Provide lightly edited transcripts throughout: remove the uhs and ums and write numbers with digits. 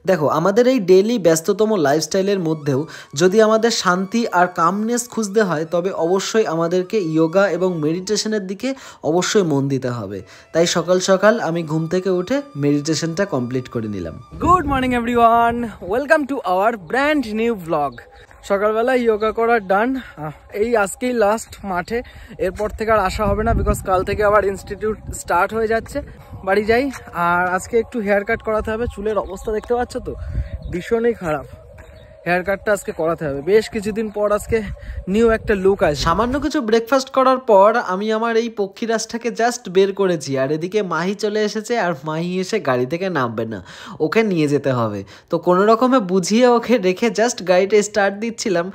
দেখো আমাদের এই ডেইলি ব্যস্ততম লাইফস্টাইলের মধ্যেও যদি আমাদের শান্তি আর কামনেস খুঁজতে হয় তবে অবশ্যই আমাদেরকে ইয়োগা এবং মেডিটেশনের দিকে অবশ্যই মন দিতে হবে। তাই সকাল সকাল আমি ঘুম থেকে উঠে মেডিটেশনটা কমপ্লিট করে নিলাম। Good morning everyone, welcome to our brand new blog. সকালবেলা ইয়োগা করা ডান, এই আজকেই লাস্ট মাঠে, এরপর থেকে আর আসা হবে না বিকজ কাল থেকে আবার ইনস্টিটিউট স্টার্ট হয়ে যাচ্ছে। বাড়ি যাই, আর আজকে একটু হেয়ার কাট করাতে হবে। চুলের অবস্থা দেখতে পাচ্ছ তো, ভীষণই খারাপ। হেয়ার কাটটা আজকে করাতে হবে, বেশ কিছুদিন পর আজকে নিউ একটা লুক আসে। সামান্য কিছু ব্রেকফাস্ট করার পর আমি আমার এই পক্ষীরাজটাকে জাস্ট বের করেছি, আর এদিকে মাহি চলে এসেছে, আর মাহি এসে গাড়ি থেকে নামবে না, ওকে নিয়ে যেতে হবে। তো কোনো রকমে বুঝিয়ে ওকে রেখে জাস্ট গাড়িটা স্টার্ট দিচ্ছিলাম,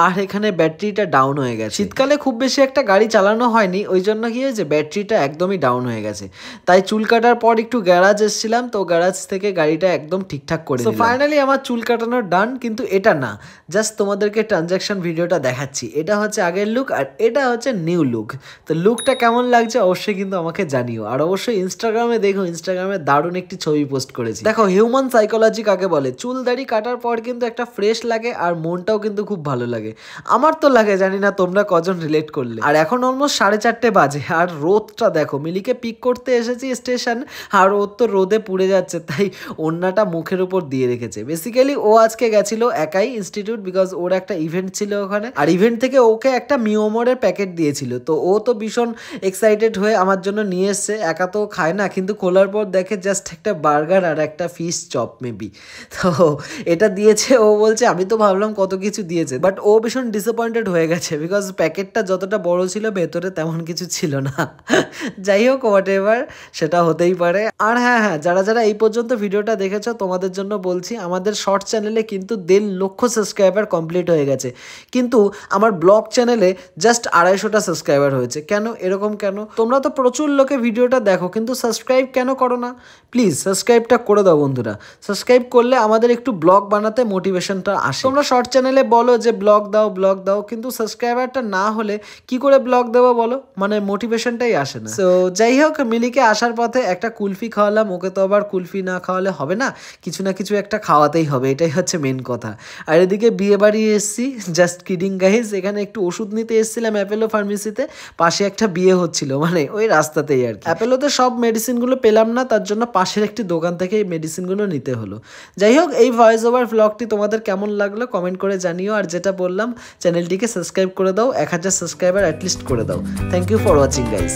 আর এখানে ব্যাটারিটা ডাউন হয়ে গেছে। শীতকালে খুব বেশি একটা গাড়ি চালানো হয়নি, ওই জন্য কি হয়েছে ব্যাটারিটা একদমই ডাউন হয়ে গেছে। তাই চুল কাটার পর একটু গ্যারাজ এসেছিলাম, তো গ্যারাজ থেকে গাড়িটা একদম ঠিকঠাক করে দিলাম। ফাইনালি আমার চুল কাটানো ডান, কিন্তু এটা না, জাস্ট তোমাদেরকে ট্রানজ্যাকশন ভিডিওটা দেখাচ্ছি। এটা হচ্ছে আগের লুক আর এটা হচ্ছে নিউ লুক। তো লুকটা কেমন লাগছে অবশ্যই কিন্তু আমাকে জানিও, আর অবশ্যই ইনস্টাগ্রামে দেখো, ইনস্টাগ্রামে দারুণ একটি ছবি পোস্ট করেছি। দেখো হিউম্যান সাইকোলজি কাকে বলে, চুল দাড়ি কাটার পর কিন্তু একটা ফ্রেশ লাগে আর মনটাও কিন্তু খুব ভালো লাগে। আমার তো লাগে, জানি না তোমরা কজন রিলেট করলে। আর এখন অলমোস্ট 4:30 বাজে, আর রোদটা দেখো। মিলিকে পিক করতে এসেছি স্টেশন, আর ও তো রোদে পুড়ে যাচ্ছে, তাই ওড়নাটা মুখের উপর দিয়ে রেখেছে। বেসিক্যালি ও আজকে গেছিল একাই ইনস্টিটিউট, বিকজ ওর একটা ইভেন্ট ছিল ওখানে, আর ইভেন্ট থেকে ওকে একটা মিওমোরের প্যাকেট দিয়েছিল। তো ও তো ভীষণ এক্সাইটেড হয়ে আমার জন্য নিয়ে এসছে। একা তো খায় না, কিন্তু খোলার পর দেখে জাস্ট একটা বার্গার আর একটা ফিশ চপ মেবি। তো এটা দিয়েছে, ও বলছে আমি তো ভাবলাম কত কিছু দিয়েছে, বাট ও ভীষণ ডিসঅ্যাপয়েন্টেড হয়ে গেছে, বিকজ প্যাকেটটা যতটা বড় ছিল ভেতরে তেমন কিছু ছিল না। যাই হোক, হোয়াট এভার, সেটা হতেই পারে। আর হ্যাঁ, যারা যারা এই পর্যন্ত ভিডিওটা দেখেছো তোমাদের জন্য বলছি, আমাদের শর্ট চ্যানেলে কিন্তু 1.5 লক্ষ সাবস্ক্রাইবার কমপ্লিট হয়ে গেছে, কিন্তু আমার ব্লগ চ্যানেলে জাস্ট 250টা সাবস্ক্রাইবার হয়েছে। কেন এরকম কেন? তোমরা তো প্রচুর লোকে ভিডিওটা দেখো, কিন্তু সাবস্ক্রাইব কেন করো না? প্লিজ সাবস্ক্রাইবটা করে দাও বন্ধুরা। সাবস্ক্রাইব করলে আমাদের একটু ব্লগ বানাতে মোটিভেশনটা আসে। তোমরা শর্ট চ্যানেলে বলো যে ব্লগ দাও, কিন্তু সাবস্ক্রাইবারটা না হলে কি করে ব্লগ দেবো বলো, মানে মোটিভেশনটাই আসে না। তো যাই হোক, মিলিকে আসার পথে একটা কুলফি খাওয়ালাম, ওকে তো আবার কুলফি না খাওয়ালে হবে না, কিছু না কিছু একটা খাওয়াতেই হবে, এটাই হচ্ছে মেন কথা। আর এদিকে বিয়ে বাড়ি এসেছি, জাস্ট কিডিং গাইজ। এখানে একটু ওষুধ নিতে এসেছিলাম অ্যাপেলো ফার্মেসিতে, পাশে একটা বিয়ে হচ্ছিল, মানে ওই রাস্তাতেই আর কি। অ্যাপেলোতে সব মেডিসিনগুলো পেলাম না, তার জন্য পাশের একটি দোকান থেকে এই মেডিসিনগুলো নিতে হলো। যাই হোক, এই ভয়েস ওভার ব্লগটি তোমাদের কেমন লাগলো কমেন্ট করে জানিও, আর যেটা বললাম চ্যানেলটিকে সাবস্ক্রাইব করে দাও, 1000 সাবস্ক্রাইবার অ্যাটলিস্ট করে দাও। Thank you for watching guys.